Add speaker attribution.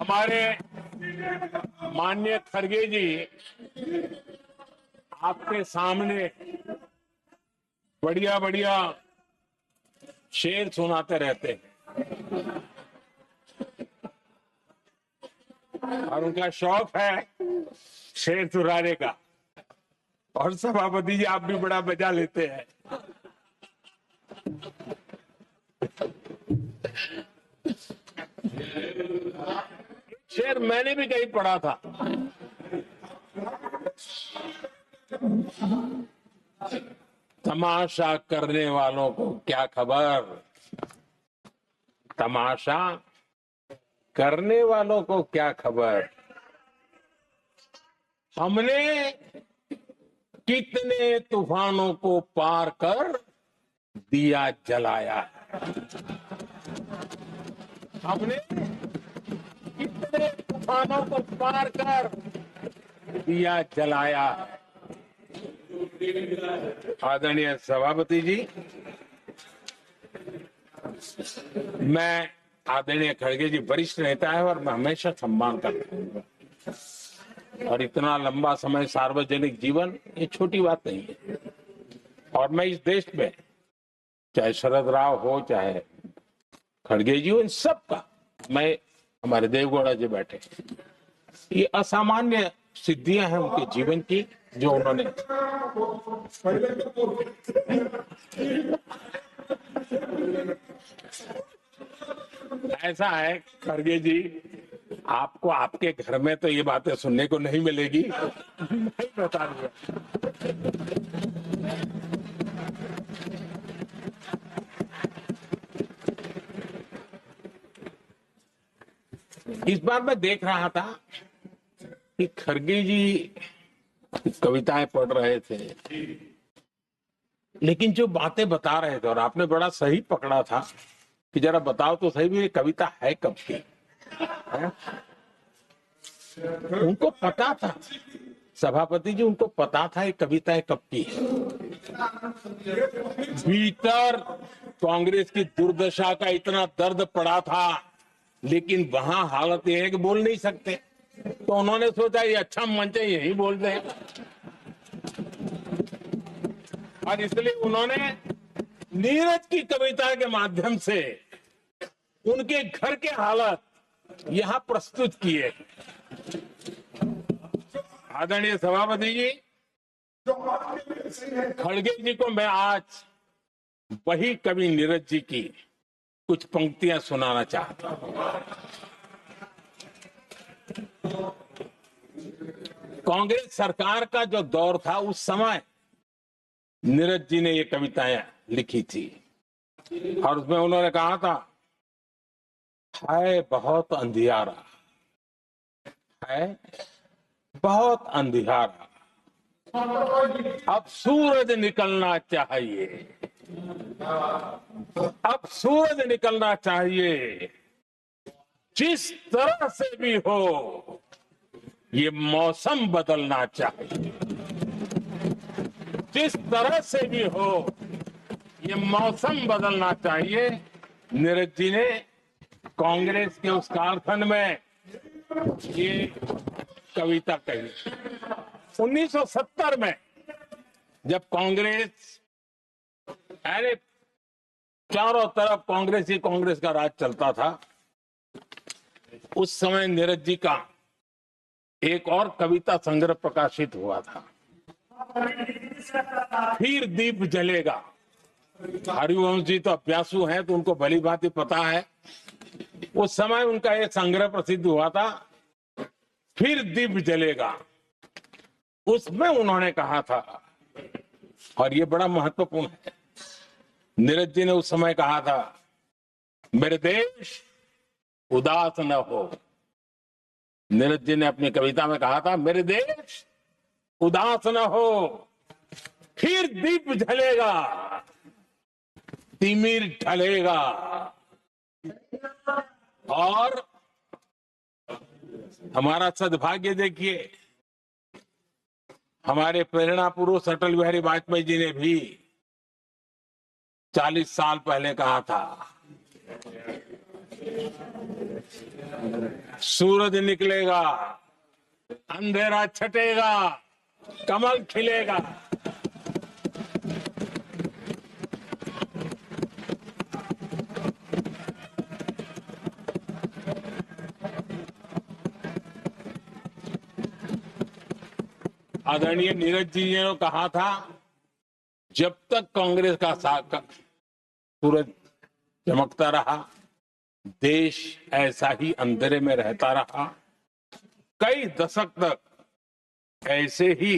Speaker 1: हमारे माननीय खड़गे जी आपके सामने बढ़िया बढ़िया शेर सुनाते रहते हैं और उनका शौक है शेर सुनाने का। और सभापति जी आप भी बड़ा मजा लेते हैं। शेर मैंने भी कहीं पढ़ा था। तमाशा करने वालों को क्या खबर, तमाशा करने वालों को क्या खबर, हमने कितने तूफानों को पार कर दिया जलाया है। हमने कितने तूफानों को पार कर दिया जलाया है। आदरणीय सभापति जी, मैं आदरणीय खड़गे जी वरिष्ठ नेता है और मैं हमेशा सम्मान करता हूँ और इतना लंबा समय सार्वजनिक जीवन ये छोटी बात नहीं है। और मैं इस देश में चाहे शरद राव हो चाहे खड़गे जी हो, इन सब का मैं, हमारे देवगौड़ा जी बैठे, ये असामान्य सिद्धियां हैं उनके जीवन की जो उन्होंने ऐसा है खड़गे जी, आपको आपके घर में तो ये बातें सुनने को नहीं मिलेगी। नहीं बता दिया। इस बार मैं देख रहा था कि खड़गे जी कविताएं पढ़ रहे थे, लेकिन जो बातें बता रहे थे और आपने बड़ा सही पकड़ा था कि जरा बताओ तो सही भी ये कविता है कब की है? उनको पता था, सभापति जी उनको पता था ये कविता कब की है। भीतर कांग्रेस की दुर्दशा का इतना दर्द पड़ा था, लेकिन वहां हालत ये है कि बोल नहीं सकते, तो उन्होंने सोचा ये अच्छा मंच है यही बोल दें, और इसलिए उन्होंने नीरज की कविता के माध्यम से उनके घर के हालात यहां प्रस्तुत किए। आदरणीय सभापति जी, खड़गे जी को मैं आज वही कवि नीरज जी की कुछ पंक्तियां सुनाना चाहता हूं। कांग्रेस सरकार का जो दौर था उस समय नीरज जी ने ये कविताएं लिखी थी और उसमें उन्होंने कहा था, है बहुत अंधियारा, है बहुत अंधियारा, अब सूरज निकलना चाहिए, अब सूरज निकलना चाहिए, जिस तरह से भी हो ये मौसम बदलना चाहिए, जिस तरह से भी हो ये मौसम बदलना चाहिए। नीरज जी ने कांग्रेस के उस कालखंड में ये कविता कही। 1970 में जब कांग्रेस, अरे चारों तरफ कांग्रेस का राज चलता था, उस समय नीरज जी का एक और कविता संग्रह प्रकाशित हुआ था, फिर दीप जलेगा। हरिवंश जी तो अभ्यासु हैं तो उनको भली भांति पता है। उस समय उनका एक संग्रह प्रसिद्ध हुआ था, फिर दीप जलेगा। उसमें उन्होंने कहा था, और ये बड़ा महत्वपूर्ण है, नीरज जी ने उस समय कहा था, मेरे देश उदास न हो। नीरज जी ने अपनी कविता में कहा था, मेरे देश उदास न हो, फिर दीप जलेगा, तिमिर ढलेगा। और हमारा सद्भाग्य देखिए, हमारे प्रेरणा पुरुष अटल बिहारी वाजपेयी जी ने भी 40 साल पहले कहा था सूरज निकलेगा, अंधेरा छटेगा, कमल खिलेगा। आदरणीय नीरज जी ने कहा था, जब तक कांग्रेस का सूरज चमकता रहा, देश ऐसा ही अंधेरे में रहता रहा। कई दशक तक ऐसे ही